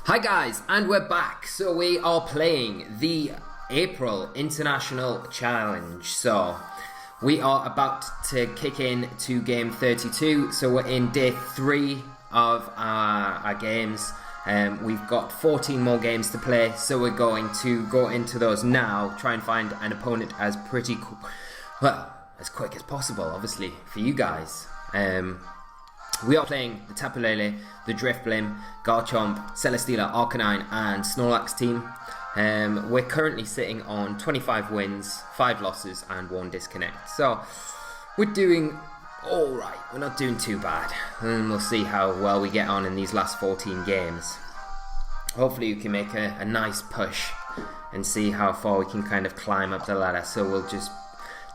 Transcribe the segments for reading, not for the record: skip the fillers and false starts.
Hi guys, and we're back. So we are playing the April International Challenge. So we are about to kick in to game 32. So we're in day 3 of our games. We've got 14 more games to play. So we're going to go into those now. Try and find an opponent as as quick as possible, obviously, for you guys. We are playing the Tapu Lele, the Drifblim, Garchomp, Celesteela, Arcanine and Snorlax team. We're currently sitting on 25 wins, 5 losses and 1 disconnect. So we're doing alright, we're not doing too bad. And we'll see how well we get on in these last 14 games. Hopefully you can make a nice push and see how far we can kind of climb up the ladder. So we'll just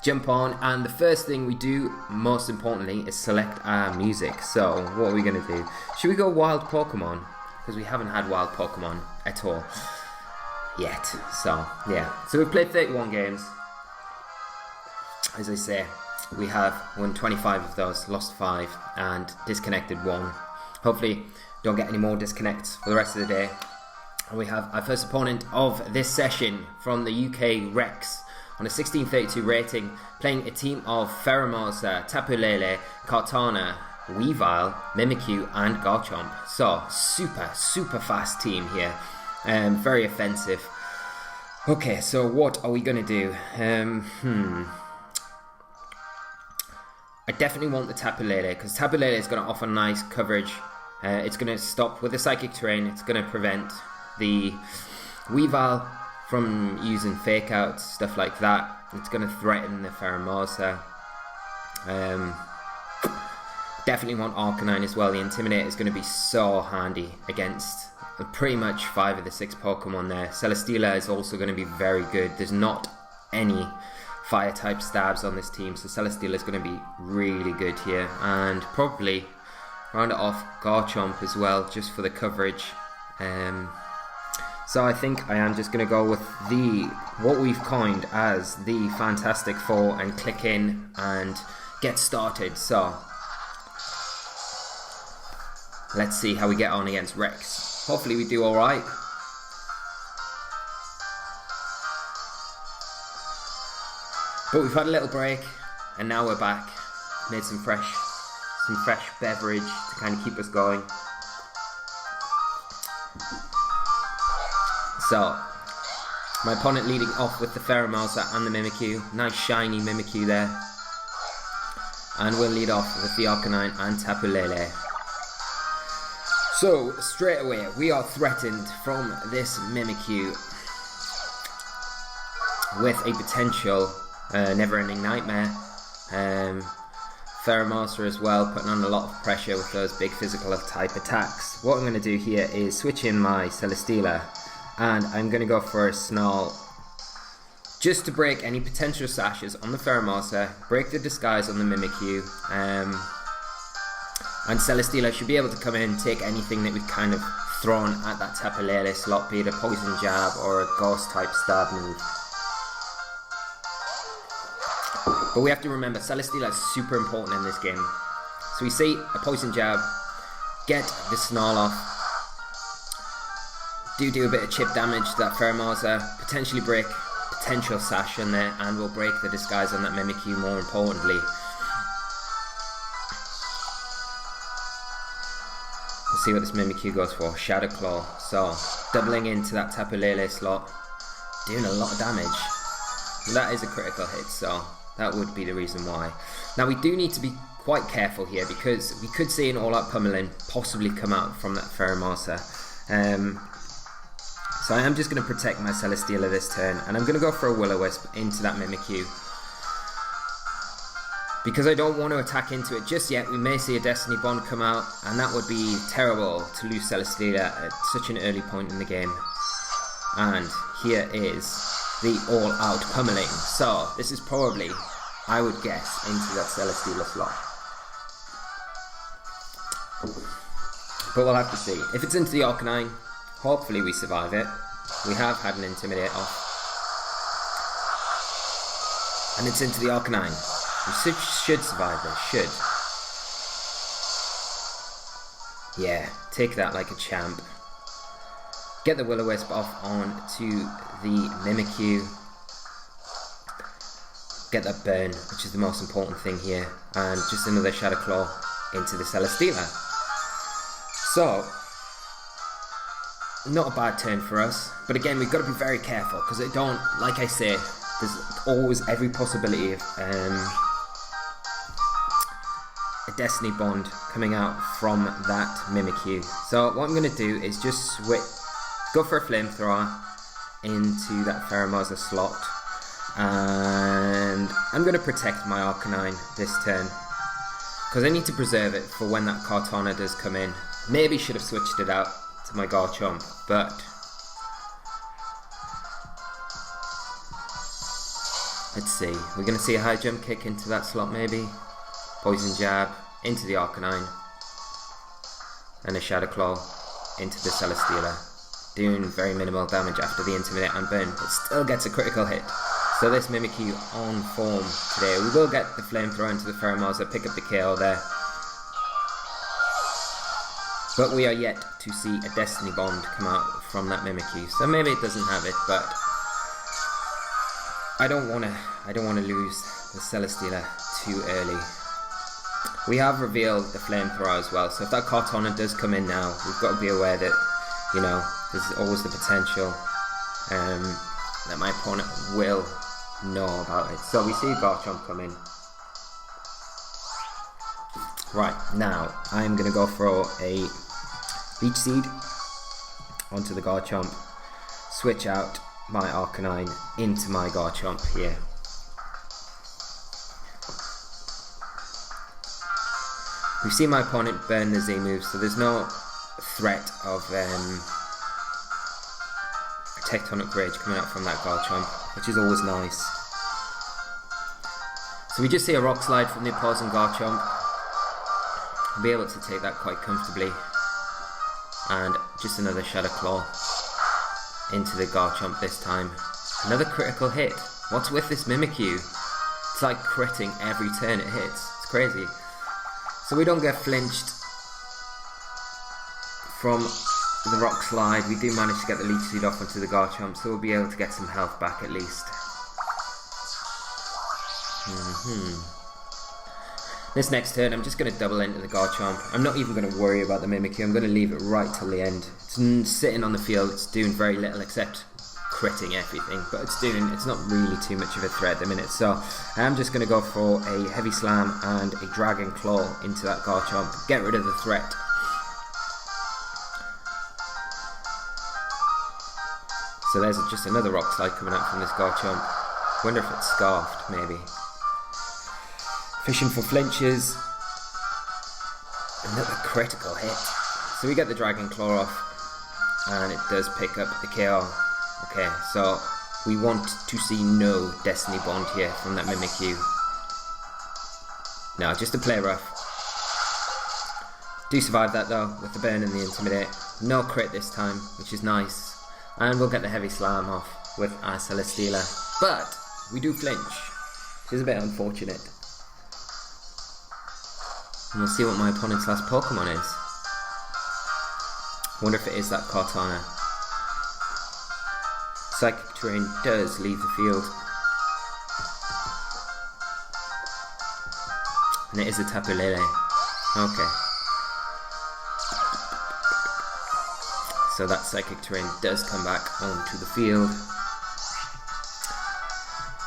jump on, and the first thing we do, most importantly, is select our music. So what are we going to do? Should we go wild Pokemon? Because we haven't had wild Pokemon at all yet. So yeah, so we've played 31 games. As I say, we have won 25 of those, lost 5 and disconnected 1. Hopefully don't get any more disconnects for the rest of the day. And we have our first opponent of this session from the UK, Rex, on a 1632 rating, playing a team of Pheromosa, Tapu Lele, Kartana, Weavile, Mimikyu and Garchomp. So super fast team here, very offensive. Okay, so what are we gonna do? I definitely want the Tapu Lele, because Tapu Lele is going to offer nice coverage. It's going to stop with the Psychic Terrain. It's going to prevent the Weavile from using fake outs, stuff like that. It's going to threaten the Pheromosa. Definitely want Arcanine as well. The Intimidate is going to be so handy against pretty much 5 of the 6 Pokemon there. Celesteela is also going to be very good. There's not any fire type stabs on this team, so Celesteela is going to be really good here. And probably round it off Garchomp as well, just for the coverage. So I think I am just going to go with what we've coined as the Fantastic Four and click in and get started. So let's see how we get on against Rex. Hopefully we do alright. But we've had a little break and now we're back. Made some fresh beverage to kind of keep us going. So, my opponent leading off with the Pheromosa and the Mimikyu. Nice shiny Mimikyu there. And we'll lead off with the Arcanine and Tapu Lele. So, straight away, we are threatened from this Mimikyu with a potential never-ending nightmare. Pheromosa as well, putting on a lot of pressure with those big physical type attacks. What I'm going to do here is switch in my Celesteela, and I'm going to go for a Snarl just to break any potential sashes on the Pheromosa, break the disguise on the Mimikyu, and Celesteela should be able to come in and take anything that we've kind of thrown at that Tapu Lele slot, be it a Poison Jab or a Ghost type stab move. But we have to remember, Celesteela is super important in this game. So we see a Poison Jab, get the Snarl off, do a bit of chip damage to that Pheromosa, potentially break potential sash in there, and we'll break the disguise on that Mimikyu more importantly. We'll see what this Mimikyu goes for, Shadow Claw. So, doubling into that Tapu Lele slot, doing a lot of damage. And that is a critical hit, so that would be the reason why. Now we do need to be quite careful here, because we could see an all-out pummeling possibly come out from that Pheromosa. So I am just going to protect my Celesteela this turn, and I'm going to go for a Will-O-Wisp into that Mimikyu. Because I don't want to attack into it just yet, we may see a Destiny Bond come out, and that would be terrible to lose Celesteela at such an early point in the game. And here is the all-out pummeling. So this is probably, I would guess, into that Celesteela slot. But we'll have to see. If it's into the Arcanine, hopefully we survive it. We have had an Intimidate off. And it's into the Arcanine. We should survive this, should. Yeah, take that like a champ. Get the Will-O-Wisp off onto the Mimikyu. Get that burn, which is the most important thing here. And just another Shadow Claw into the Celesteela. So, not a bad turn for us. But again, we've got to be very careful, because it don't, like I say, there's always every possibility of a Destiny Bond coming out from that Mimikyu. So what I'm going to do is just go for a Flamethrower into that Pheromosa slot. And I'm going to protect my Arcanine this turn, because I need to preserve it for when that Kartana does come in. Maybe should have switched it out to my Garchomp, but let's see. We're going to see a high jump kick into that slot maybe. Poison Jab into the Arcanine. And a Shadow Claw into the Celesteela. Doing very minimal damage after the Intimidate and Burn, but still gets a critical hit. So this Mimikyu on form today. We will get the Flamethrower into the Pheromosa, pick up the KO there. But we are yet to see a Destiny Bond come out from that Mimikyu. So maybe it doesn't have it, but I don't wanna lose the Celesteela too early. We have revealed the Flamethrower as well, so if that Kartana does come in now, we've got to be aware that, you know, there's always the potential that my opponent will know about it. So we see Garchomp come in. Right, now I'm going to go for a Leech Seed onto the Garchomp, switch out my Arcanine into my Garchomp here. We've seen my opponent burn the Z move, so there's no threat of Tectonic Rage coming out from that Garchomp, which is always nice. So we just see a Rock Slide from the opposing Garchomp. We'll be able to take that quite comfortably. And just another Shadow Claw into the Garchomp this time. Another critical hit. What's with this Mimikyu? It's like critting every turn it hits. It's crazy. So we don't get flinched from the Rock Slide. We do manage to get the Leech Seed off onto the Garchomp, so we'll be able to get some health back at least. This next turn I'm just going to double into the Garchomp. I'm not even going to worry about the Mimikyu. I'm going to leave it right till the end. It's sitting on the field. It's doing very little except critting everything, but it's not really too much of a threat at the minute. So I'm just going to go for a Heavy Slam and a Dragon Claw into that Garchomp. Get rid of the threat. So there's just another Rock Slide coming out from this Garchomp. Wonder if it's Scarfed, maybe. Fishing for flinches. Another critical hit. So we get the Dragon Claw off, and it does pick up the KO. Okay, so we want to see no Destiny Bond here from that Mimikyu. No, just a play rough. Do survive that though, with the Burn and the Intimidate. No crit this time, which is nice. And we'll get the Heavy Slam off with our Celesteela. But we do flinch, which is a bit unfortunate. And we'll see what my opponent's last Pokemon is. Wonder if it is that Kartana. Psychic Terrain does leave the field. And it is a Tapu Lele. Okay. So that Psychic Terrain does come back onto the field.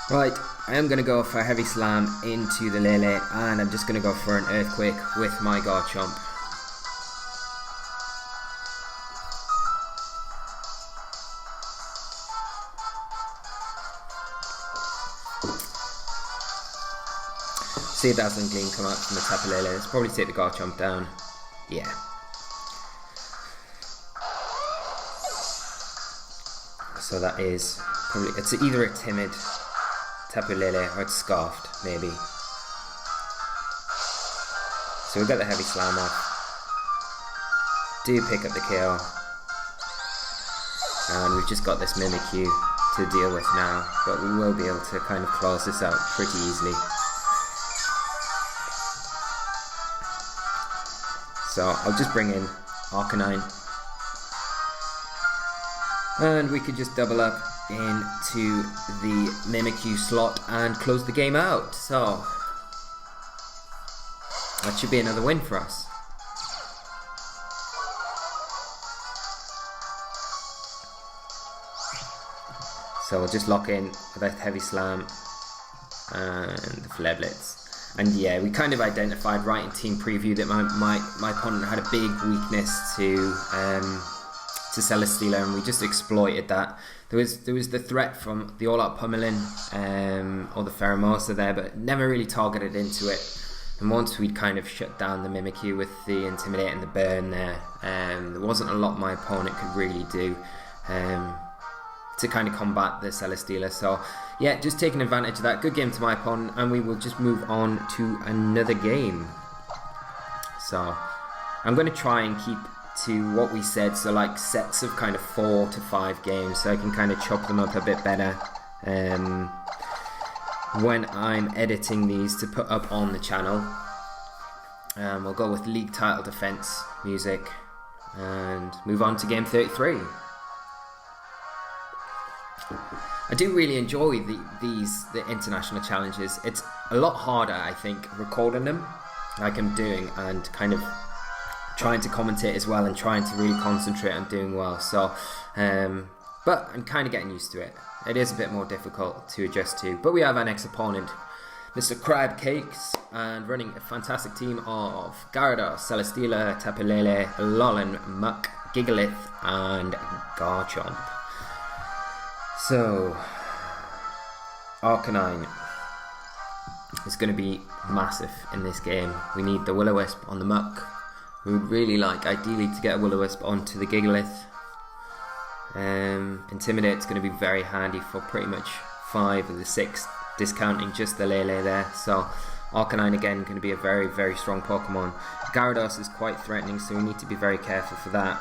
Right, I am going to go for a Heavy Slam into the Lele, and I'm just going to go for an Earthquake with my Garchomp. See a Dazzling Gleam come out from the Tapu Lele. Let's probably take the Garchomp down. Yeah. So that is probably, it's either a Timid Tapu Lele or it's Scarfed, maybe. So we'll get the Heavy Slam off. Do pick up the KO. And we've just got this Mimikyu to deal with now, but we will be able to kind of close this out pretty easily. So I'll just bring in Arcanine. And we could just double up into the Mimikyu slot and close the game out. So that should be another win for us. So we'll just lock in with a heavy slam and the flare blitz. And yeah, we kind of identified right in team preview that my opponent had a big weakness to Celesteela, and we just exploited that. There was the threat from the all-out pummeling or the Pheromosa there, but never really targeted into it. And once we'd kind of shut down the Mimikyu with the Intimidate and the Burn there, there wasn't a lot my opponent could really do to kind of combat the Celesteela. So yeah, just taking advantage of that. Good game to my opponent, and we will just move on to another game. So I'm going to try and keep to what we said, so like sets of kind of 4 to 5 games, so I can kind of chop them up a bit better when I'm editing these to put up on the channel. We'll go with league title defense music and move on to game 33. I do really enjoy the international challenges. It's a lot harder, I think, recording them like I'm doing, and kind of trying to commentate as well and trying to really concentrate on doing well. So but I'm kind of getting used to it. It is a bit more difficult to adjust to, but we have our next opponent, Mr. Crabcakes, and running a fantastic team of Gyarados, Celesteela, Tapu Lele, Alolan, Muck, Gigalith and Garchomp. So Arcanine is going to be massive in this game. We need the Will-O-Wisp on the Muck. We would really like, ideally, to get a Will-O-Wisp onto the Gigalith. Intimidate is going to be very handy for pretty much 5 of the 6, discounting just the Lele there. So Arcanine again going to be a very, very strong Pokemon. Gyarados is quite threatening, so we need to be very careful for that.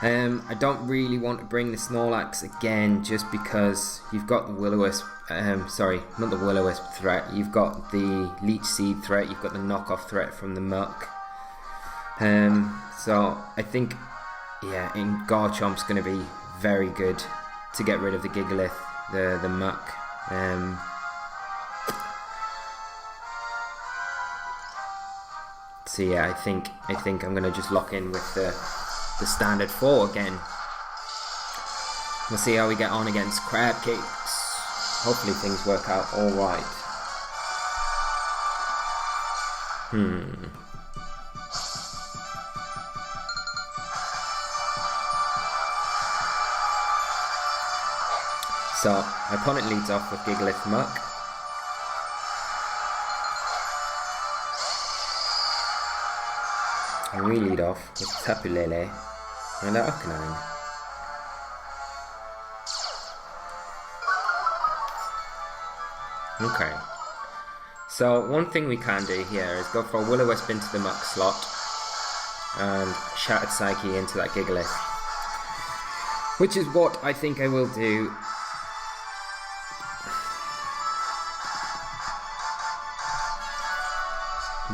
I don't really want to bring the Snorlax again, just because you've got the Will-O-Wisp, sorry, not the Will-O-Wisp threat, you've got the Leech Seed threat, you've got the knockoff threat from the Muck. So I think, yeah, Garchomp's going to be very good to get rid of the Gigalith, the Muck. So yeah, I think I'm going to just lock in with the standard 4 again. We'll see how we get on against Crabcakes. Hopefully things work out alright. So, my opponent leads off with Gigalith Muck. And we lead off with Tapu Lele and Arcanine. Okay. So one thing we can do here is go for a Will-O-Wisp into the Muck slot and Shattered Psyche into that Gigalith, which is what I think I will do.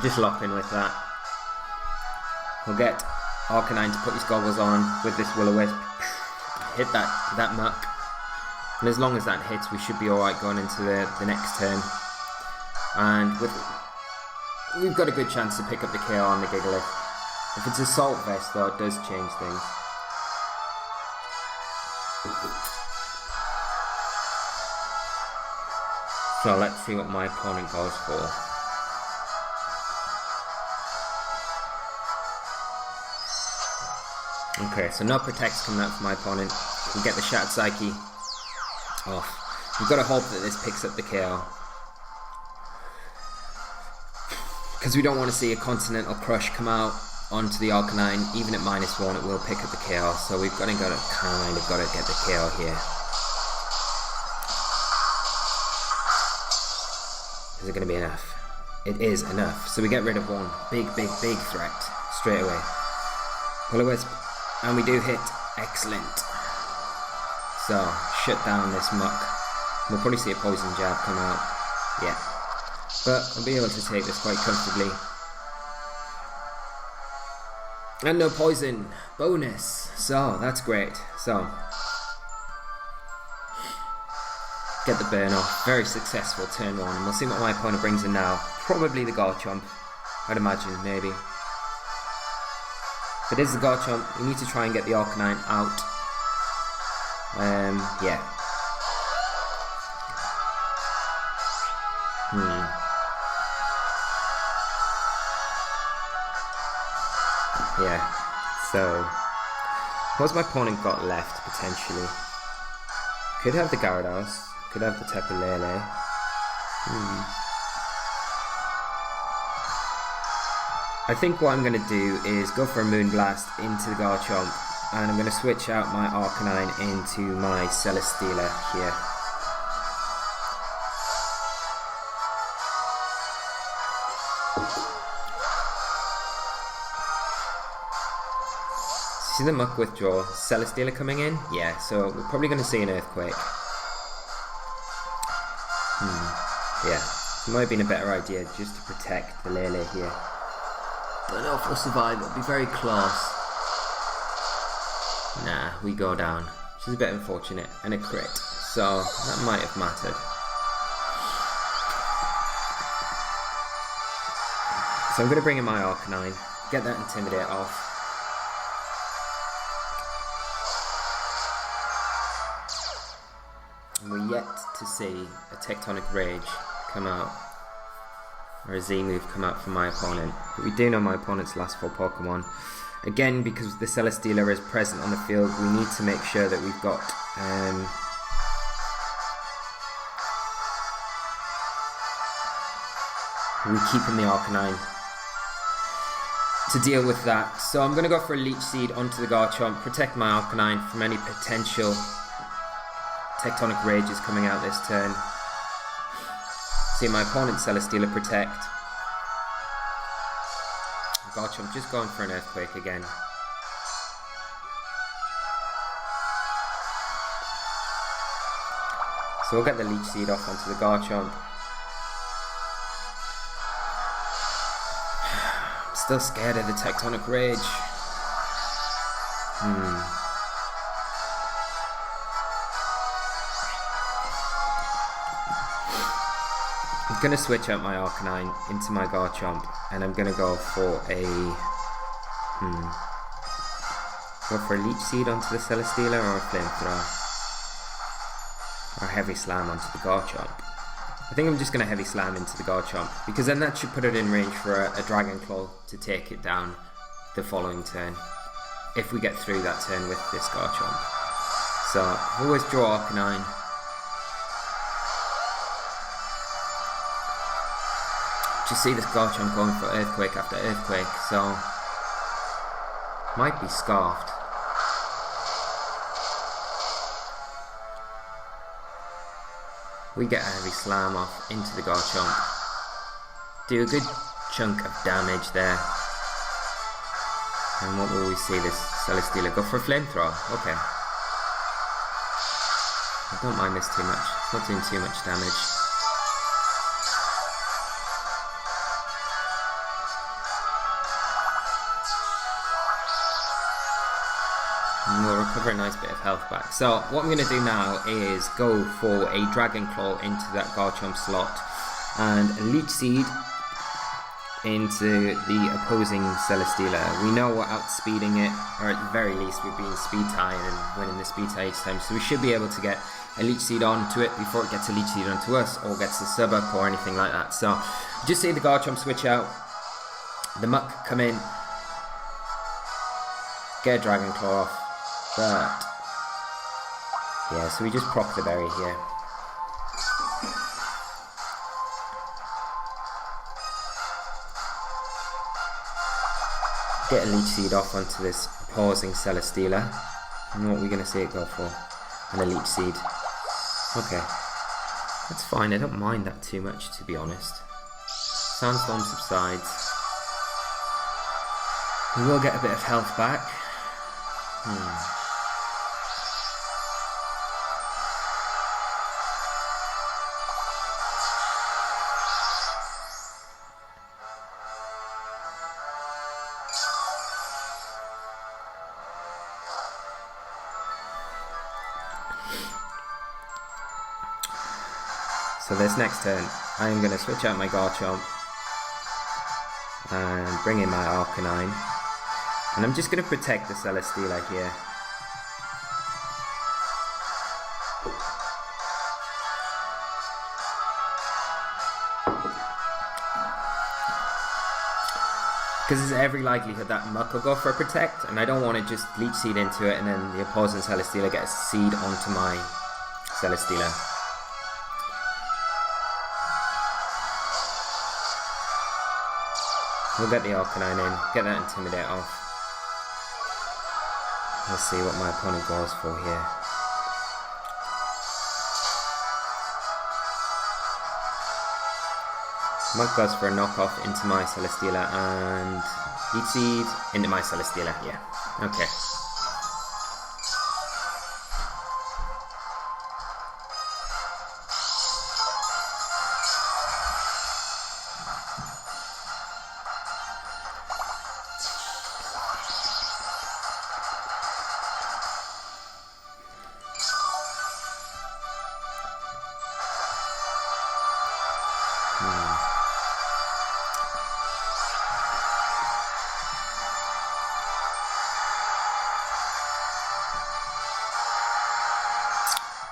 Just lock in with that. We'll get Arcanine to put his goggles on with this Will-O-Wisp, hit that Muck, and as long as that hits, we should be alright going into the next turn. And we've got a good chance to pick up the KO on the Gigalith. If it's Assault Vest though, it does change things. So let's see what my opponent goes for. Okay, so no protects coming out from my opponent. We get the Shattered Psyche off. We've got to hope that this picks up the KO, because we don't want to see a Continental Crush come out onto the Arcanine. Even at -1, it will pick up the KO, so we've got to get the KO here. Is it going to be enough? It is enough. So we get rid of one big threat straight away. Will-O-Wisp. And we do hit. Excellent. So, shut down this Muck. We'll probably see a Poison Jab come out. Yeah. But I'll be able to take this quite comfortably. And no poison. Bonus. So, that's great. So, get the burn off. Very successful turn 1. And we'll see what my opponent brings in now. Probably the Garchomp. I'd imagine, maybe. If it is the Garchomp, we need to try and get the Arcanine out. Yeah. Yeah. So, what's my opponent got left, potentially? Could have the Gyarados. Could have the Tapu Lele. I think what I'm going to do is go for a Moonblast into the Garchomp, and I'm going to switch out my Arcanine into my Celesteela here. See the Muck withdraw, Celesteela coming in? Yeah, so we're probably going to see an Earthquake. Yeah, it might have been a better idea just to protect the Lele here. Don't know if we'll survive, it'll be very close. Nah, we go down, which is a bit unfortunate, and a crit, so that might have mattered. So I'm going to bring in my Arcanine, get that Intimidate off. And we're yet to see a Tectonic Rage come out, or a Z-move come out from my opponent. But we do know my opponent's last 4 Pokemon. Again, because the Celesteela is present on the field, we need to make sure that we've got we're keeping the Arcanine to deal with that. So I'm going to go for a Leech Seed onto the Garchomp, protect my Arcanine from any potential Tectonic Rages coming out this turn. See my opponent's Celesteela protect. Garchomp just going for an Earthquake again. So we'll get the Leech Seed off onto the Garchomp. I'm still scared of the Tectonic Rage. I'm going to switch out my Arcanine into my Garchomp, and I'm going to go for a Leech Seed onto the Celesteela, or a Flamethrower, or a Heavy Slam onto the Garchomp. I think I'm just going to Heavy Slam into the Garchomp, because then that should put it in range for a Dragon Claw to take it down the following turn, if we get through that turn with this Garchomp. So we'll withdraw Arcanine. Just see this Garchomp going for Earthquake after Earthquake, so might be Scarfed. We get a Heavy Slam off into the Garchomp. Do a good chunk of damage there. And what will we see this Celesteela go for a Flamethrower? Okay. I don't mind this too much. It's not doing too much damage. And we'll recover a nice bit of health back. So what I'm going to do now is go for a Dragon Claw into that Garchomp slot, and a Leech Seed into the opposing Celesteela. We know we're outspeeding it, or at the very least we're being speed tie and winning the speed tie each time, so we should be able to get a Leech Seed onto it before it gets a Leech Seed onto us, or gets a sub up or anything like that. So just see the Garchomp switch out, the Muck come in, get a Dragon Claw off. But yeah, so we just proc the berry here. Get a Leech Seed off onto this opposing Celesteela. And what are we going to see it go for? And a Leech Seed. Okay. That's fine, I don't mind that too much, to be honest. Sandstorm subsides. We will get a bit of health back. So this next turn, I'm going to switch out my Garchomp and bring in my Arcanine. And I'm just going to protect the Celesteela here. Because there's every likelihood that Muck will go for a Protect, and I don't want to just Leech Seed into it and then the opposing Celesteela gets a Seed onto my Celesteela. We'll get the Arcanine in, get that Intimidate off. Let's see what my opponent goes for here. Muck goes for a knockoff into my Celesteela and Leech Seed into my Celesteela. Yeah, okay.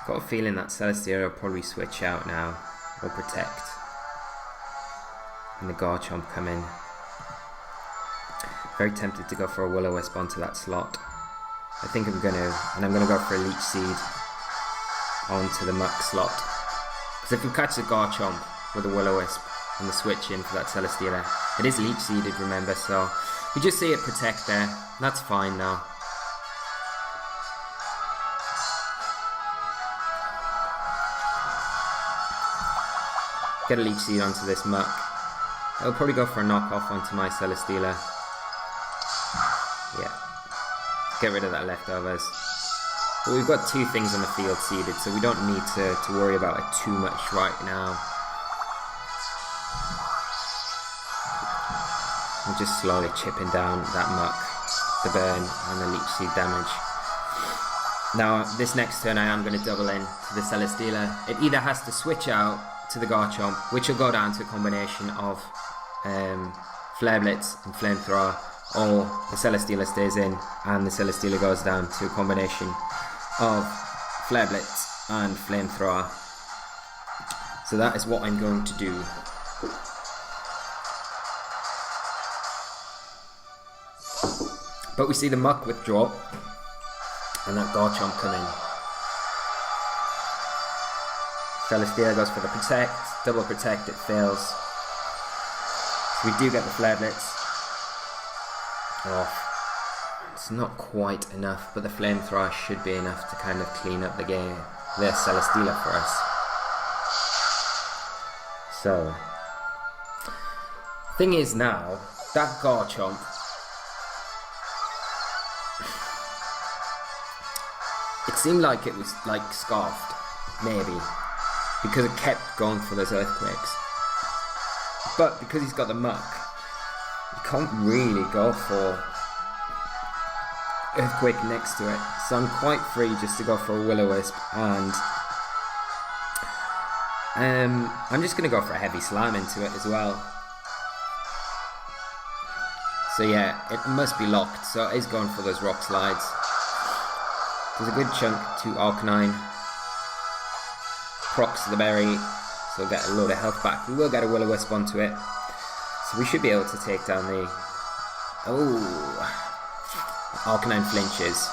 Got a feeling that Celesteela will probably switch out now, or Protect, and the Garchomp come in. Very tempted to go for a Will-O-Wisp onto that slot. I think I'm going to, and I'm going to go for a Leech Seed onto the Muck slot. Because if we catch the Garchomp with a Will-O-Wisp and the switch in for that Celesteela, it is Leech Seeded, remember, so we just see it Protect there. That's fine now. Get a Leech Seed onto this Muck. I'll probably go for a knockoff onto my Celesteela. Yeah. Get rid of that leftovers. But we've got two things on the field seeded, so we don't need to worry about it too much right now. I'm just slowly chipping down that Muck, the burn, and the Leech Seed damage. Now, this next turn I am going to double in to the Celesteela. It either has to switch out to the Garchomp, which will go down to a combination of Flare Blitz and Flamethrower, or the Celesteela stays in and the Celesteela goes down to a combination of Flare Blitz and Flamethrower. So that is what I'm going to do. But we see the Muck withdraw and that Garchomp come in. Celesteela goes for the Protect, double Protect, it fails. So we do get the Flare Blitz off. It's not quite enough, but the Flamethrower should be enough to kind of clean up the game, the Celesteela for us. So, thing is now, that Garchomp, it seemed like it was like scarfed, maybe, because it kept going for those Earthquakes. But because he's got the Muck, you can't really go for Earthquake next to it. So I'm quite free just to go for a Will-O-Wisp, and I'm just going to go for a Heavy Slam into it as well. So yeah, it must be locked, so it is going for those Rock Slides. There's a good chunk to Arcanine. Procs the berry, so we'll get a load of health back. We will get a Will-O-Wisp onto it, so we should be able to take down the... Arcanine flinches.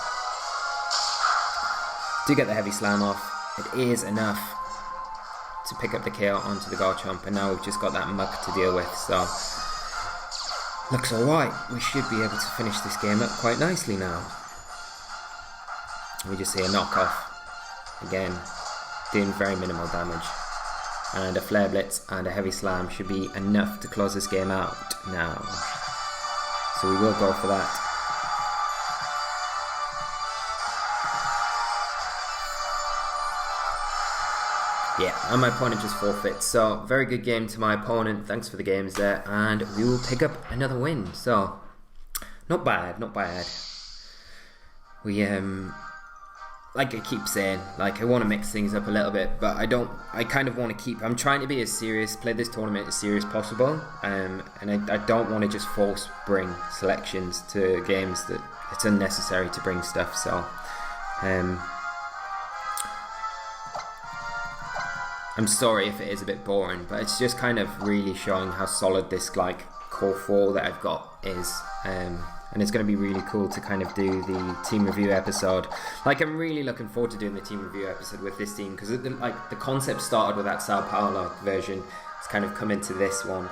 Do get the Heavy Slam off. It is enough to pick up the KO onto the Garchomp, and now we've just got that Muck to deal with, so... Looks alright. We should be able to finish this game up quite nicely now. We just see a knockoff. Again, doing very minimal damage. And a Flare Blitz and a Heavy Slam should be enough to close this game out now. So we will go for that. Yeah, and my opponent just forfeits. So, very good game to my opponent. Thanks for the games there. And we will pick up another win. So, not bad, not bad. We like I keep saying, like I want to mix things up a little bit, but I kind of want to keep, I'm trying to be as serious, play this tournament as serious as possible, and I don't want to just force bring selections to games that it's unnecessary to bring stuff, so I'm sorry if it is a bit boring, but it's just kind of really showing how solid this like core 4 that I've got is, and it's going to be really cool to kind of do the team review episode. Like I'm really looking forward to doing the team review episode with this team, because like the concept started with that Sao Paulo version. It's kind of come into this one,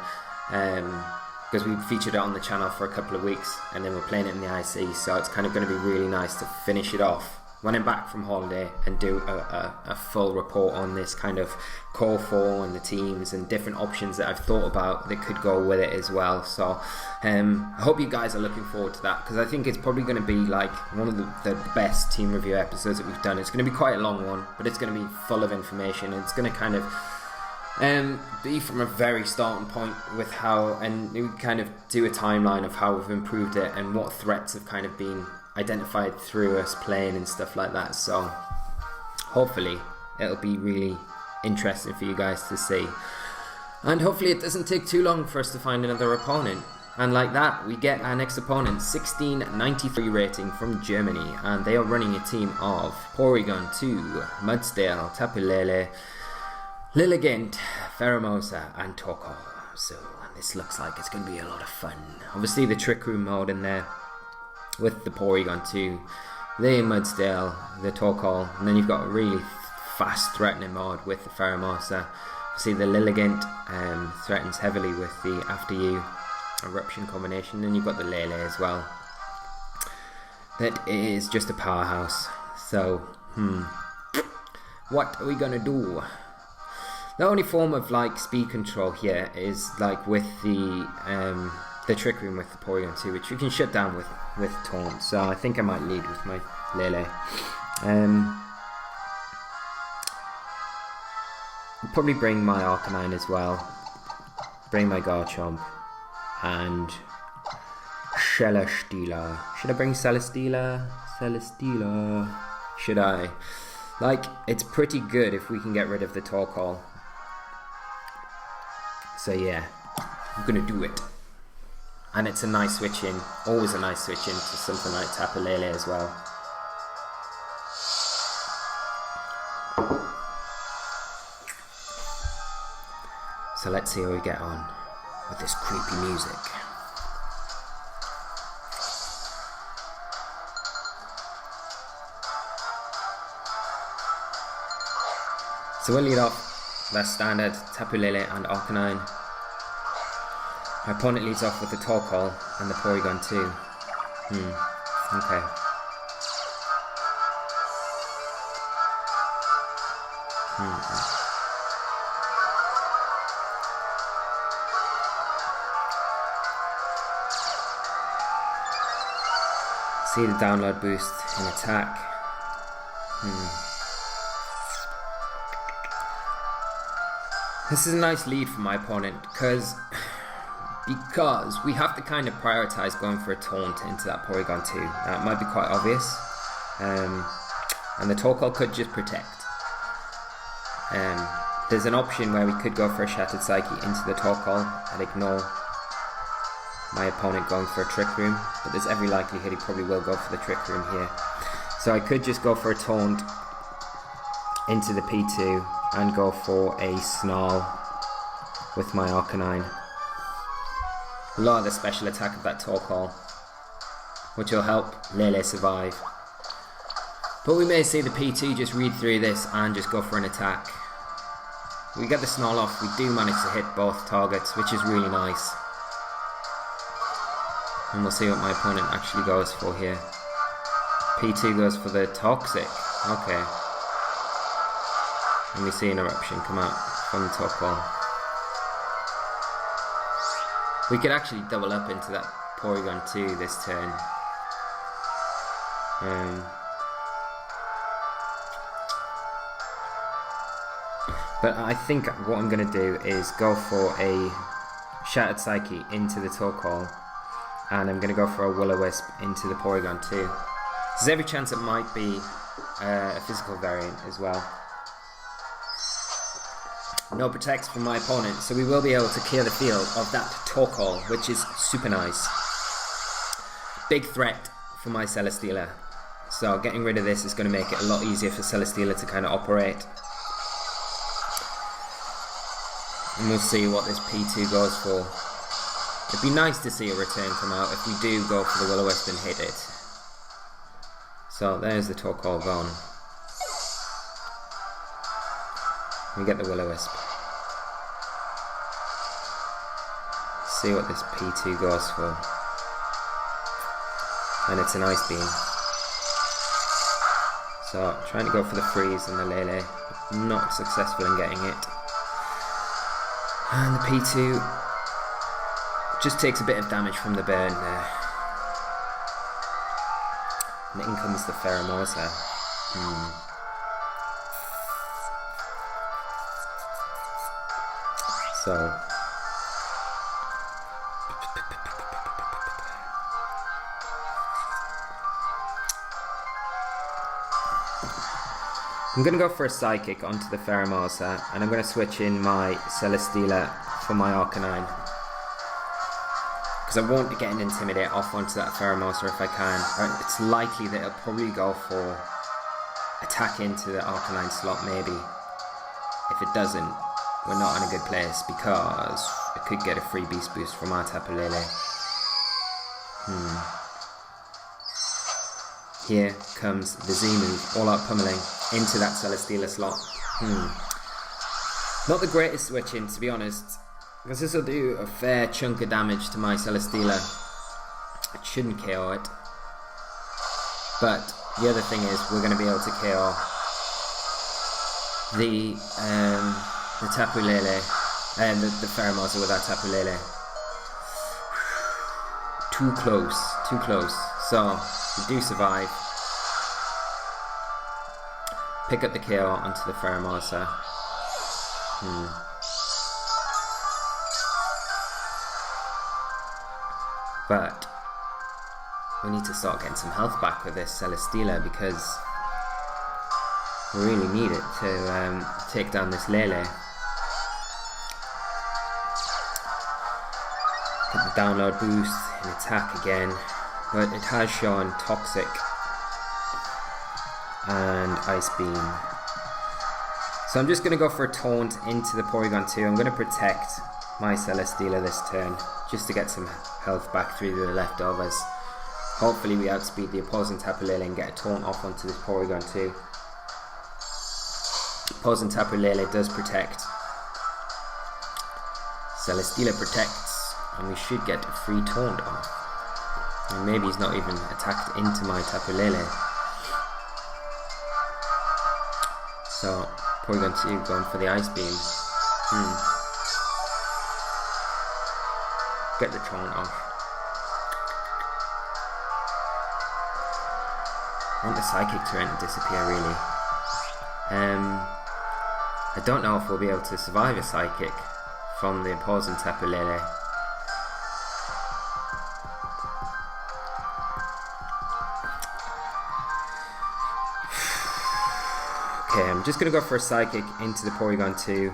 because we featured it on the channel for a couple of weeks, and then we're playing it in the IC, so it's kind of going to be really nice to finish it off when I'm back from holiday and do a full report on this kind of core 4 and the teams and different options that I've thought about that could go with it as well. So I hope you guys are looking forward to that, because I think it's probably going to be like one of the best team review episodes that we've done. It's going to be quite a long one, but it's going to be full of information, and it's going to kind of be from a very starting point with how, and we kind of do a timeline of how we've improved it and what threats have kind of been identified through us playing and stuff like that. So hopefully it'll be really interesting for you guys to see, and hopefully it doesn't take too long for us to find another opponent. And like that, we get our next opponent, 1693 rating from Germany, and they are running a team of Porygon 2, Mudsdale, Tapu Lele, Lilligant, Pheromosa and Torkoal. So this looks like it's going to be a lot of fun. Obviously the Trick Room mode in there with the Porygon 2, the Mudsdale, the Torkoal, and then you've got a really fast threatening mode with the Pheromosa. See the Lilligant threatens heavily with the After You Eruption combination, and you've got the Lele as well. That is just a powerhouse. So, what are we gonna do? The only form of like speed control here is like with the Trick Room with the Porygon 2, which you can shut down with Taunt. So I think I might lead with my Lele. I'll probably bring my Arcanine as well. Bring my Garchomp and Celesteela. Should I bring Celesteela? Celesteela. Should I? Like, it's pretty good if we can get rid of the Torkoal. So yeah, I'm gonna do it. And it's a nice switch in, always a nice switch in to something like Tapu Lele as well. So let's see how we get on with this creepy music. So we'll lead off, that's standard, Tapu Lele and Arcanine. My opponent leads off with the Torkoal and the Porygon 2. Okay. See the download boost in attack. This is a nice lead for my opponent, because we have to kind of prioritize going for a taunt into that Porygon 2. Now, it might be quite obvious, and the Torkoal could just protect. There's an option where we could go for a Shattered Psyche into the Torkoal and ignore my opponent going for a Trick Room, but there's every likelihood he probably will go for the Trick Room here. So I could just go for a taunt into the P2 and go for a Snarl with my Arcanine. A lot of the special attack of that Torkoal, which will help Lele survive. But we may see the P2 just read through this and just go for an attack. We get the Snarl off, we do manage to hit both targets, which is really nice. And we'll see what my opponent actually goes for here. P2 goes for the Toxic. Okay. And we see an Eruption come out from the Torkoal. We could actually double up into that Porygon 2 this turn. But I think what I'm going to do is go for a Shattered Psyche into the Torkoal, and I'm going to go for a Will-O-Wisp into the Porygon 2. There's every chance it might be a physical variant as well. No protects from my opponent, so we will be able to clear the field of that Torkoal, which is super nice. Big threat for my Celesteela. So getting rid of this is going to make it a lot easier for Celesteela to kind of operate. And we'll see what this P2 goes for. It'd be nice to see a return come out if we do go for the Will-O-Wisp and hit it. So there's the Torkoal gone. We get the Will-O-Wisp. See what this P2 goes for. And it's an Ice Beam. So trying to go for the freeze and the Lele. Not successful in getting it. And the P2 just takes a bit of damage from the burn there. And in comes the Pheromosa. So I'm going to go for a Psychic onto the Pheromosa, and I'm going to switch in my Celesteela for my Arcanine. Because I want to get an Intimidate off onto that Pheromosa if I can. It's likely that it'll probably go for attack into the Arcanine slot maybe. If it doesn't, we're not in a good place because it could get a free Beast Boost from our Tapu Lele. Here comes the Z move, all out pummeling into that Celesteela slot. Not the greatest switch in, to be honest, because this will do a fair chunk of damage to my Celesteela. It shouldn't KO it. But the other thing is we're going to be able to KO the Tapu Lele and the Pheromosa with our Tapu Lele. Too close, too close. So we do survive. Pick up the KO onto the Pheromosa. But we need to start getting some health back with this Celesteela because we really need it to take down this Lele. Get the download boost and attack again, but it has shown Toxic and Ice Beam. So I'm just going to go for a Taunt into the Porygon 2. I'm going to protect my Celesteela this turn just to get some health back through the leftovers. Hopefully we outspeed the opposing Tapu Lele and get a Taunt off onto this Porygon 2. Opposing Tapu Lele does protect. Celesteela protects, and we should get a free Taunt off. And maybe he's not even attacked into my Tapu Lele. So Porygon 2 going for the Ice Beam. Get the Taunt off. I want the Psychic Torrent to disappear really. I don't know if we'll be able to survive a Psychic from the opposing Tapu Lele. Okay, I'm just going to go for a Psychic into the Porygon 2.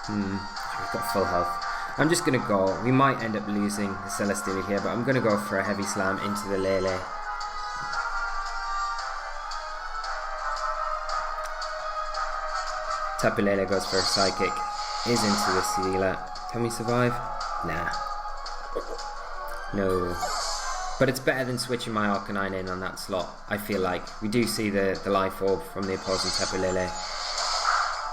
We've got full health. I'm just going to go. We might end up losing the Celesteela here, but I'm going to go for a Heavy Slam into the Lele. Tapu Lele goes for a Psychic. Is into the Sealer. Can we survive? Nah. No. But it's better than switching my Arcanine in on that slot, I feel like. We do see the Life Orb from the opposing Tapu Lele.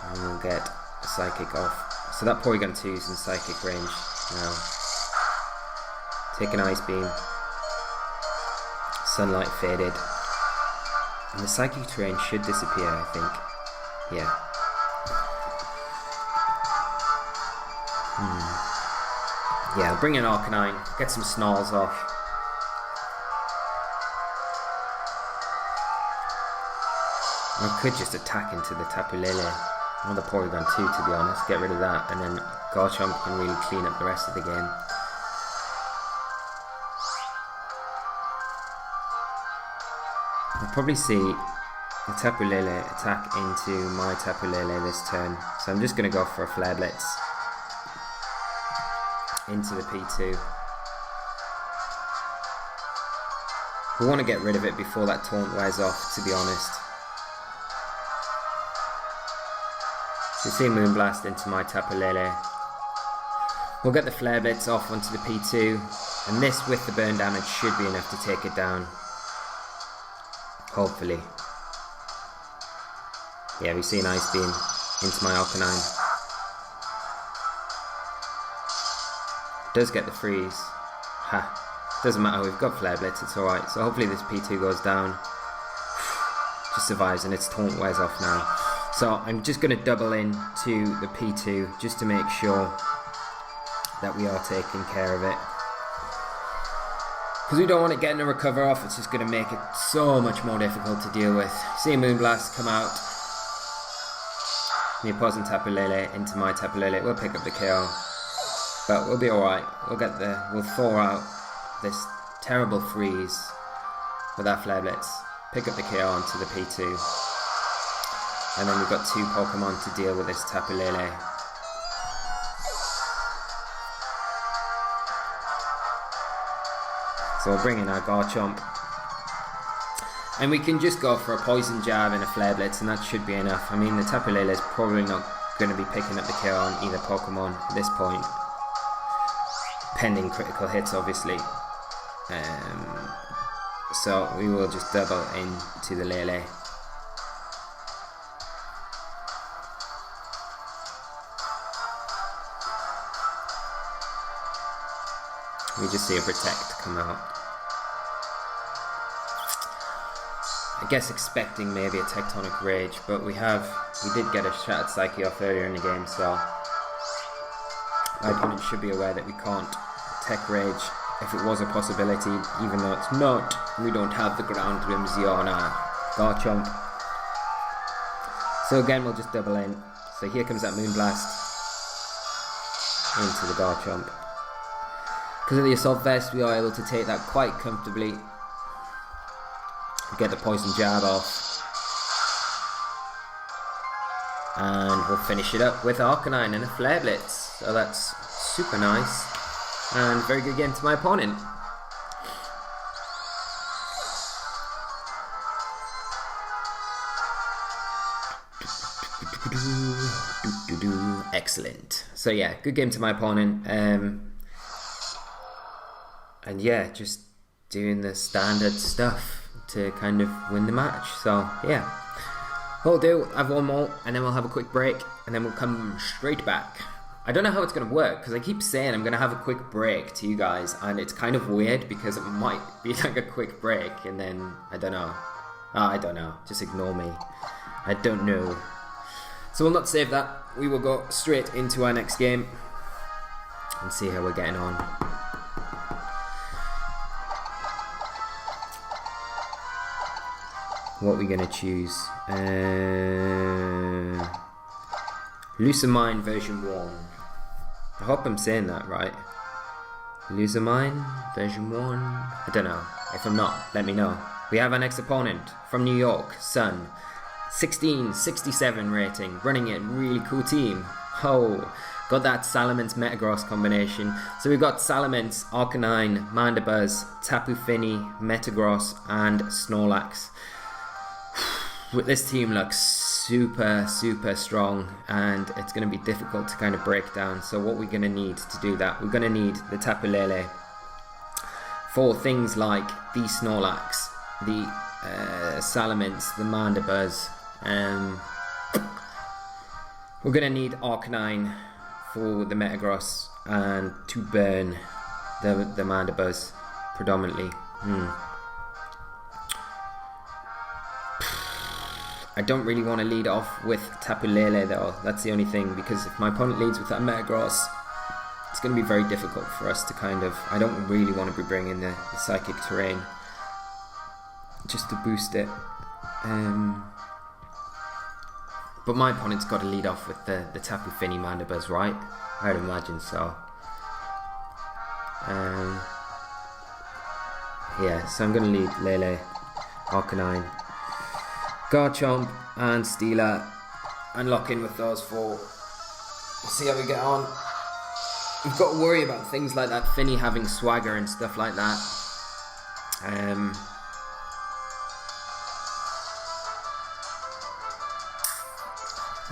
And we'll get a Psychic off. So that Porygon 2 is in Psychic range now. Take an Ice Beam. Sunlight faded. And the Psychic terrain should disappear, I think. Yeah. Yeah, I'll bring in Arcanine, get some Snarls off. I could just attack into the Tapu Lele or the Porygon 2, to be honest, get rid of that, and then Garchomp can really clean up the rest of the game. I'll probably see the Tapu Lele attack into my Tapu Lele this turn. So I'm just going to go for a Flare Blitz into the P2. We want to get rid of it before that taunt wears off, to be honest. So you see Moonblast into my Tapu Lele. We'll get the Flare Blitz off onto the P2, and this with the burn damage should be enough to take it down. Hopefully. Yeah, we see an Ice Beam into my Arcanine. Does get the freeze. Ha. Doesn't matter, we've got Flare Blitz, it's alright. So hopefully this P2 goes down. Just survives and its taunt wears off now. So I'm just going to double in to the P2 just to make sure that we are taking care of it. Because we don't want it getting a recover off, it's just going to make it so much more difficult to deal with. See a Moonblast come out. The opposing Tapu Lele into my Tapu Lele. We'll pick up the KO. But we'll be alright. We'll thaw out this terrible freeze with our Flare Blitz. Pick up the KO onto the P2. And then we've got 2 Pokemon to deal with this Tapu Lele. So we'll bring in our Garchomp. And we can just go for a Poison Jab and a Flare Blitz, and that should be enough. I mean, the Tapu Lele is probably not going to be picking up the KO on either Pokemon at this point. Pending critical hits, obviously. So we will just double into the Lele. We just see a Protect come out. I guess expecting maybe a Tectonic Rage, but we did get a Shattered Psyche off earlier in the game, so my opponent should be aware that we can't Tech Rage if it was a possibility, even though it's not. We don't have the Ground Whimsy on our Garchomp. So again, we'll just double in. So here comes that Moonblast into the Garchomp. Because of the Assault Vest, we are able to take that quite comfortably. Get the Poison Jab off. And we'll finish it up with Arcanine and a Flare Blitz. So that's super nice. And very good game to my opponent. Excellent. So yeah, good game to my opponent. And yeah, just doing the standard stuff to kind of win the match. So yeah, what we'll do, have one more and then we'll have a quick break and then we'll come straight back. I don't know how it's going to work because I keep saying I'm going to have a quick break to you guys, and it's kind of weird because it might be like a quick break and then I don't know. I don't know, just ignore me. I don't know. So we'll not save that. We will go straight into our next game and see how we're getting on. What are we going to choose? Lucamine version 1. I hope I'm saying that right. Lucamine version 1. I don't know. If I'm not, let me know. We have our next opponent from New York, Sun. 1667 rating. Running it, really cool team. Oh, got that Salamence Metagross combination. So we've got Salamence, Arcanine, Mandibuzz, Tapu Fini, Metagross, and Snorlax. This team looks super strong, and it's going to be difficult to kind of break down. So what we're going to need to do that, we're going to need the Tapu Lele for things like the Snorlax, the Salamence, the Mandibuzz. We're going to need Arcanine for the Metagross and to burn the Mandibuzz predominantly. I don't really want to lead off with Tapu Lele though, that's the only thing, because if my opponent leads with that Metagross, it's going to be very difficult for us to kind of, I don't really want to be bringing the Psychic Terrain just to boost it. But my opponent's got to lead off with the Tapu Fini Mandibuzz, right? I'd imagine so. Yeah, so I'm going to lead Lele Arcanine, Garchomp and Steeler, and lock in with those 4. We'll see how we get on. We've got to worry about things like that Finny having swagger and stuff like that. And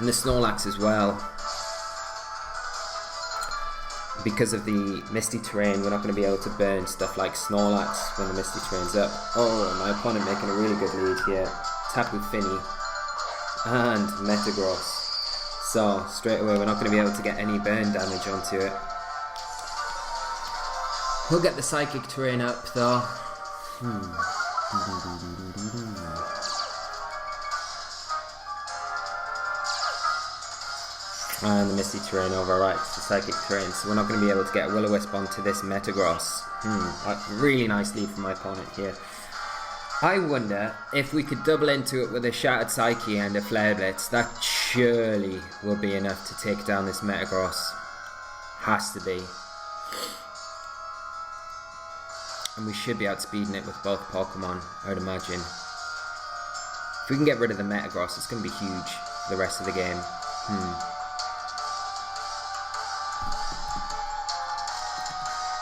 the Snorlax as well. Because of the misty terrain, we're not going to be able to burn stuff like Snorlax when the misty terrain's up. Oh, my opponent making a really good lead here. Tapu Fini and Metagross. So, straight away we're not going to be able to get any burn damage onto it. We'll get the Psychic terrain up though. And the Misty terrain overwrites the Psychic terrain, so we're not going to be able to get a Will-O-Wisp onto this Metagross. Really nice lead from my opponent here. I wonder if we could double into it with a Shattered Psyche and a Flare Blitz. That surely will be enough to take down this Metagross. Has to be. And we should be outspeeding it with both Pokemon, I would imagine. If we can get rid of the Metagross, it's going to be huge for the rest of the game.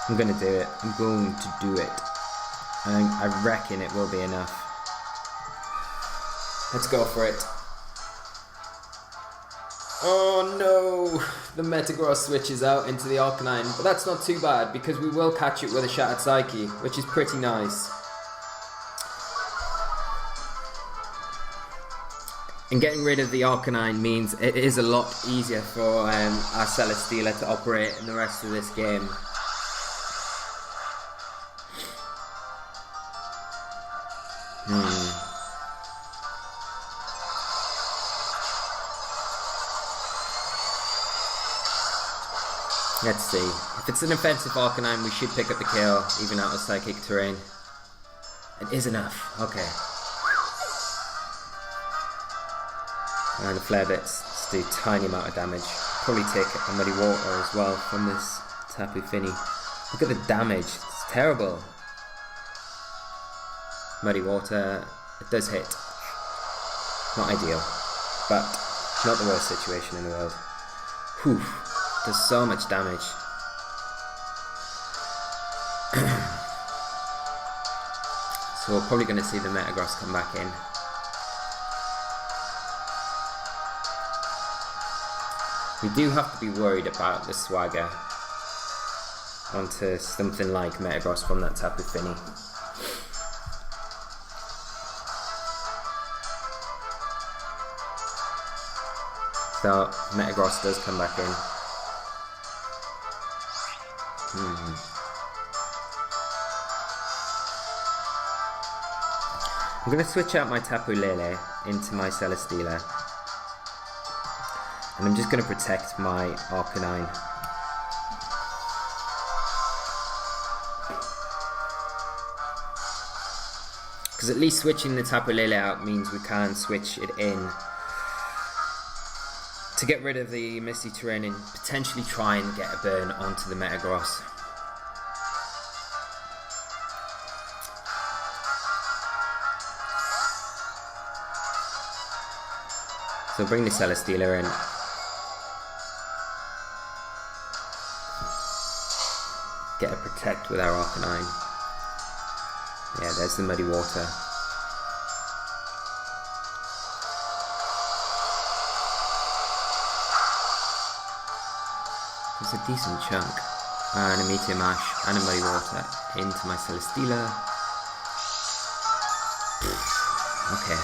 I'm going to do it. I'm going to do it. I reckon it will be enough. Let's go for it. Oh no! The Metagross switches out into the Arcanine, but that's not too bad because we will catch it with a Shattered Psyche, which is pretty nice. And getting rid of the Arcanine means it is a lot easier for our Celesteela to operate in the rest of this game. Let's see. If it's an offensive Arcanine, we should pick up the kill, even out of Psychic terrain. It is enough. Okay. And the Flare Blitz just do a tiny amount of damage. Probably take a Muddy Water as well from this Tapu Fini. Look at the damage. It's terrible. Muddy Water. It does hit. Not ideal. But not the worst situation in the world. Whew. Does so much damage. So we're probably going to see the Metagross come back in. We do have to be worried about the swagger onto something like Metagross from that Tapu Fini. So Metagross does come back in. I'm going to switch out my Tapu Lele into my Celesteela. And I'm just going to protect my Arcanine. Because at least switching the Tapu Lele out means we can switch it in to get rid of the Misty terrain and potentially try and get a burn onto the Metagross. So bring the Celesteela in. Get a protect with our Arcanine. Yeah, there's the Muddy Water. There's a decent chunk. And a Meteor Mash and a Muddy Water into my Celesteela. Okay.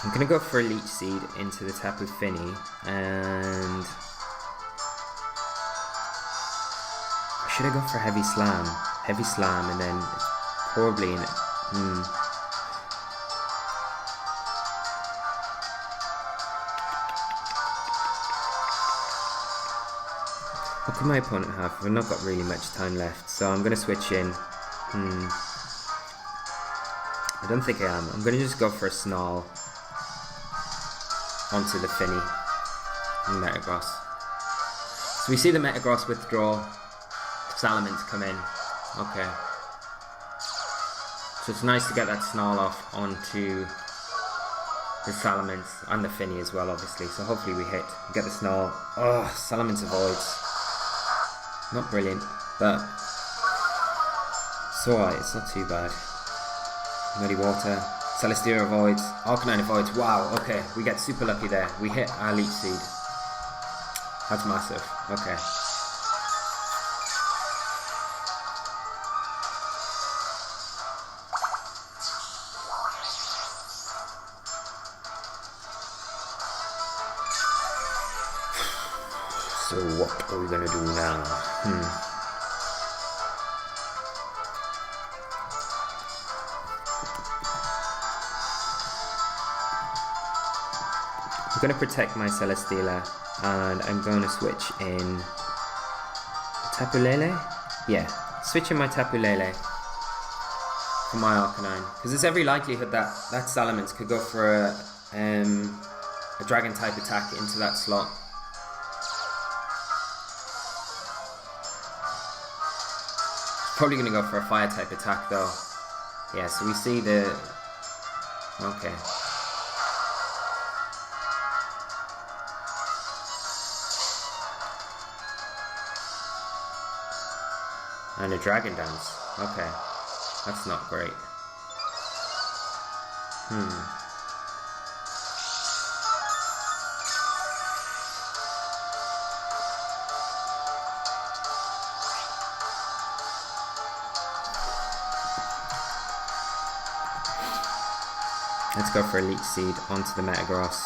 I'm going to go for a Leech Seed into the Tapu Fini, and should I go for Heavy Slam? Heavy Slam, and then probably in it. What can my opponent have? We've not got really much time left, so I'm going to switch in. I don't think I am. I'm going to just go for a Snarl. onto the Finny and Metagross. So we see the Metagross withdraw, Salamence come in. Okay. So it's nice to get that Snarloff onto the Salamence and the Finny as well, obviously. So hopefully we get the Snarl. Oh, Salamence avoids. Not brilliant, but it's alright, it's not too bad. Muddy Water. Celesteela avoids. Arcanine avoids. Wow, okay, we get super lucky there. We hit our Leech Seed. That's massive. Okay. So what are we gonna do now? I'm going to protect my Celesteela and I'm going to switch in Tapu Lele? Yeah, switch in my Tapu Lele for my Arcanine, because there's every likelihood that that Salamence could go for a Dragon type attack into that slot. Probably going to go for a Fire type attack though. Yeah, so we see the... Okay. And a Dragon Dance. Okay. That's not great. Let's go for a Leech Seed onto the Metagross.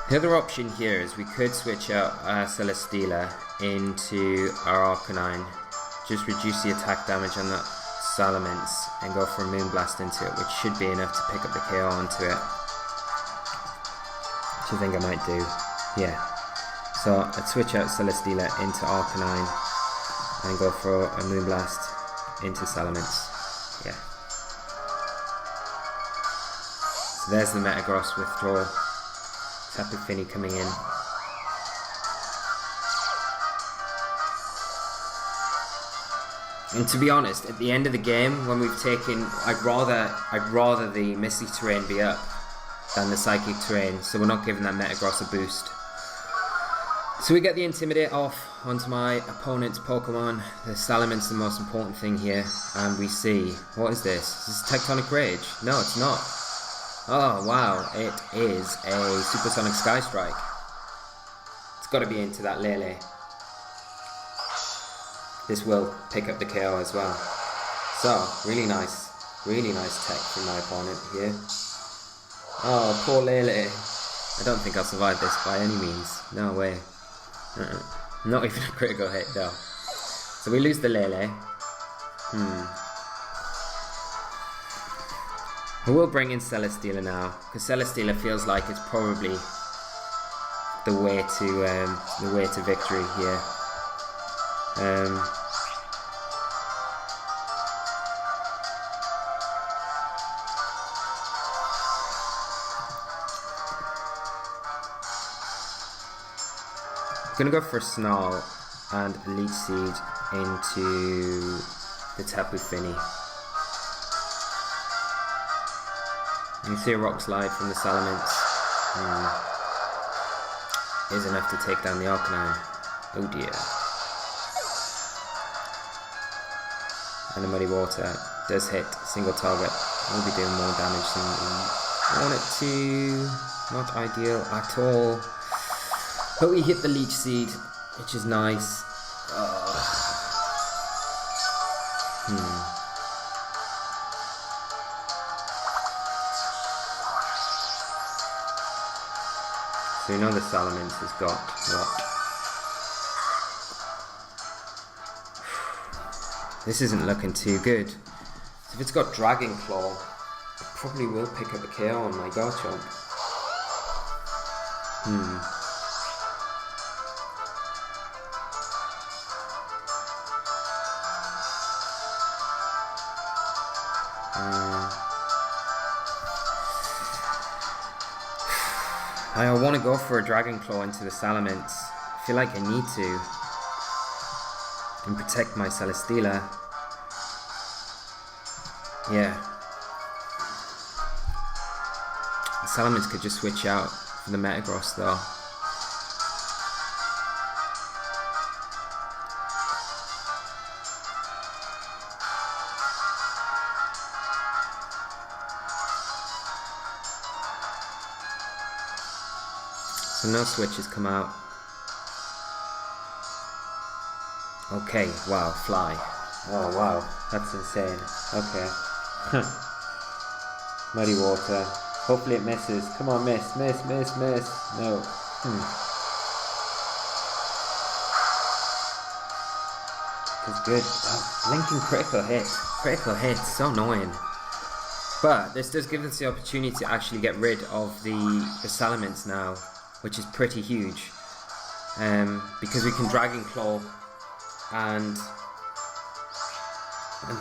The other option here is we could switch out our Celesteela into our Arcanine, just reduce the attack damage on that Salamence and go for a Moonblast into it, which should be enough to pick up the KO onto it. Which I think I might do. Yeah. So I'd switch out Celesteela into Arcanine and go for a Moonblast into Salamence. Yeah. So there's the Metagross withdrawal. Tapu Fini coming in. And to be honest, at the end of the game, when we've taken, I'd rather the Misty Terrain be up than the Psychic Terrain, so we're not giving that Metagross a boost. So we get the Intimidate off onto my opponent's Pokemon. The Salamance's the most important thing here, and we see, what is this? Is this Tectonic Rage? No, it's not. Oh wow, it is a Supersonic Sky Strike. It's got to be into that Lele. This will pick up the KO as well. So, really nice tech from my opponent here. Oh, poor Lele. I don't think I'll survive this by any means. No way. Not even a critical hit though. So we lose the Lele. I will bring in Celesteela now, because Celesteela feels like it's probably the way to victory here. I'm gonna go for a Snarl and a Leech Seed into the Tapu Fini. You can see a Rock Slide from the Salamence. Is enough to take down the Arcanine. Oh dear. And the Muddy Water does hit single target. Will be doing more damage than we want it to. Not ideal at all. But we hit the Leech Seed, which is nice. So you know the Salamence has got what? This isn't looking too good. So if it's got Dragon Claw, it probably will pick up a KO on my Garchomp. I want to go for a Dragon Claw into the Salamence. I feel like I need to. And protect my Celesteela. Yeah. The Salamence could just switch out for the Metagross though. So no switches come out. Okay, wow, fly. Oh wow, that's insane. Okay. Muddy water. Hopefully it misses. Come on, miss. No. That's good. Oh, linking critical hit. Critical hit, so annoying. But this does give us the opportunity to actually get rid of the Salamence now, which is pretty huge. Because we can Dragon Claw and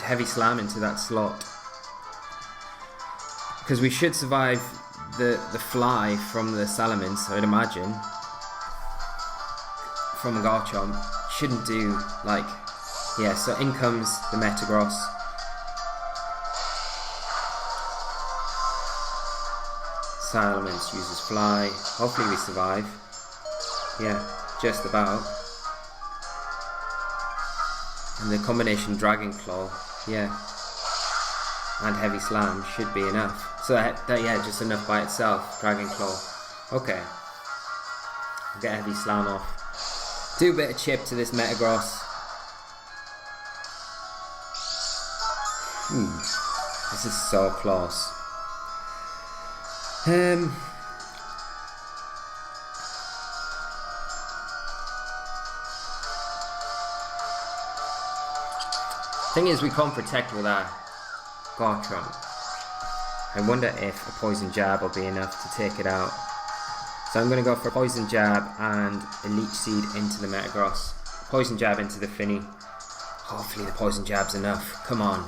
Heavy Slam into that slot. Because we should survive the fly from the Salamence, I'd imagine. From a Garchomp. Shouldn't do, like... Yeah, so in comes the Metagross. Salamence uses Fly. Hopefully we survive. Yeah, just about. And the combination Dragon Claw, yeah, and Heavy Slam should be enough. So that yeah, just enough by itself. Dragon Claw. Okay. I'll get Heavy Slam off. Do a bit of chip to this Metagross. This is so close. Thing is, we can't protect with our Garchomp. I wonder if a Poison Jab will be enough to take it out. So I'm going to go for a Poison Jab and a Leech Seed into the Metagross. Poison Jab into the Finny. Hopefully the Poison Jab's enough. Come on.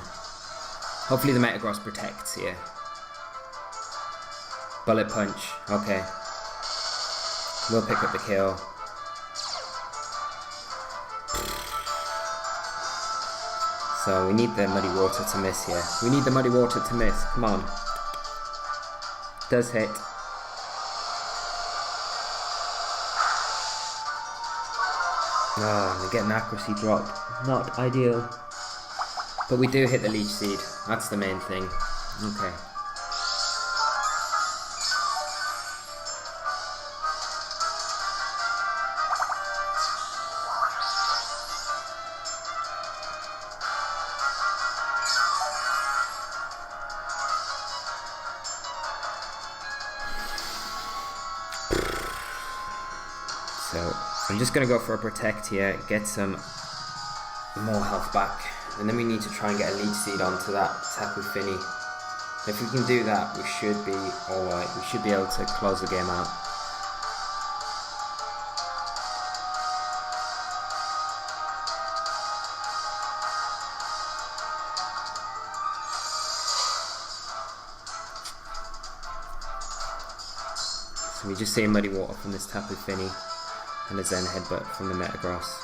Hopefully the Metagross protects here. Bullet Punch. Okay. We'll pick up the kill. So we need the Muddy Water to miss here. We need the Muddy Water to miss. Come on. Does hit. Ah, we're getting accuracy drop. Not ideal. But we do hit the Leech Seed. That's the main thing. Okay. So I'm just going to go for a Protect here, get some more health back, and then we need to try and get a Leech Seed onto that Tapu Fini. If we can do that, we should be alright. We should be able to close the game out. So we just see Muddy Water from this Tapu Fini and a Zen Headbutt from the Metagross.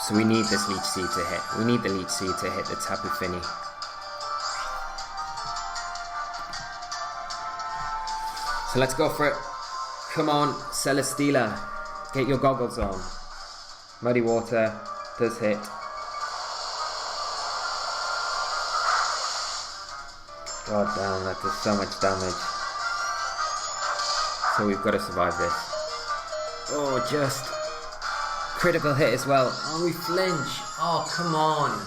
So we need this Leech Seed to hit. We need the Leech Seed to hit the Tapu Fini. So let's go for it. Come on, Celesteela. Get your goggles on. Muddy Water does hit. God damn, that does so much damage. So we've got to survive this. Oh, just critical hit as well. Oh, we flinch. Oh, come on.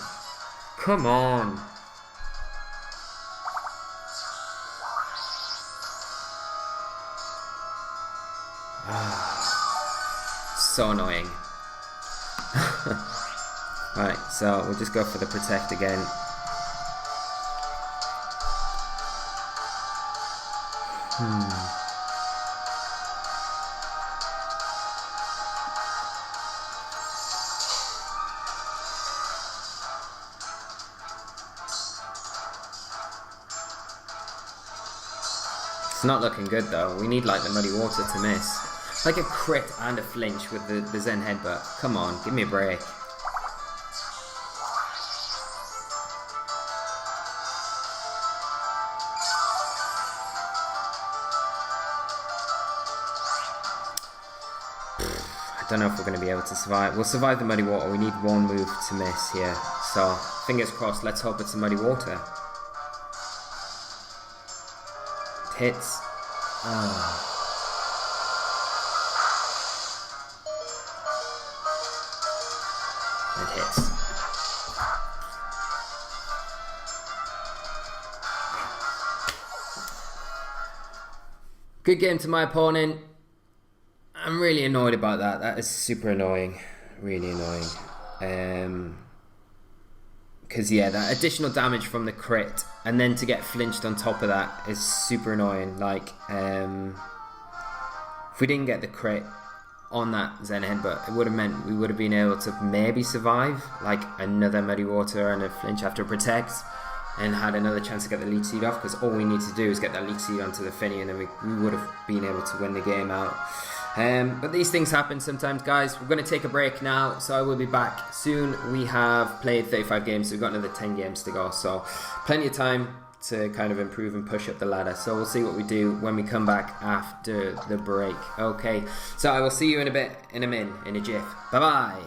Come on. So annoying. Right, so we'll just go for the Protect again. It's not looking good though. We need like the muddy water to miss. Like a crit and a flinch with the Zen headbutt. Come on, give me a break. I don't know if we're going to be able to survive. We'll survive the muddy water. We need one move to miss here. So, fingers crossed. Let's hope it's the muddy water. It hits. Oh. It hits. Good game to my opponent. I'm really annoyed about that. That is super annoying. Really annoying. Because yeah, that additional damage from the crit and then to get flinched on top of that is super annoying. Like, if we didn't get the crit on that Zen headbutt, it would have meant we would have been able to maybe survive like another muddy water and a flinch after protect and had another chance to get the leech seed off, because all we need to do is get that leech seed onto the Finny and then we would have been able to win the game out. But these things happen sometimes, guys. We're going to take a break now, so I will be back soon. We have played 35 games, so we've got another 10 games to go, so plenty of time to kind of improve and push up the ladder. So we'll see what we do when we come back after the break. Okay, so I will see you in a bit, in a jiff. Bye bye.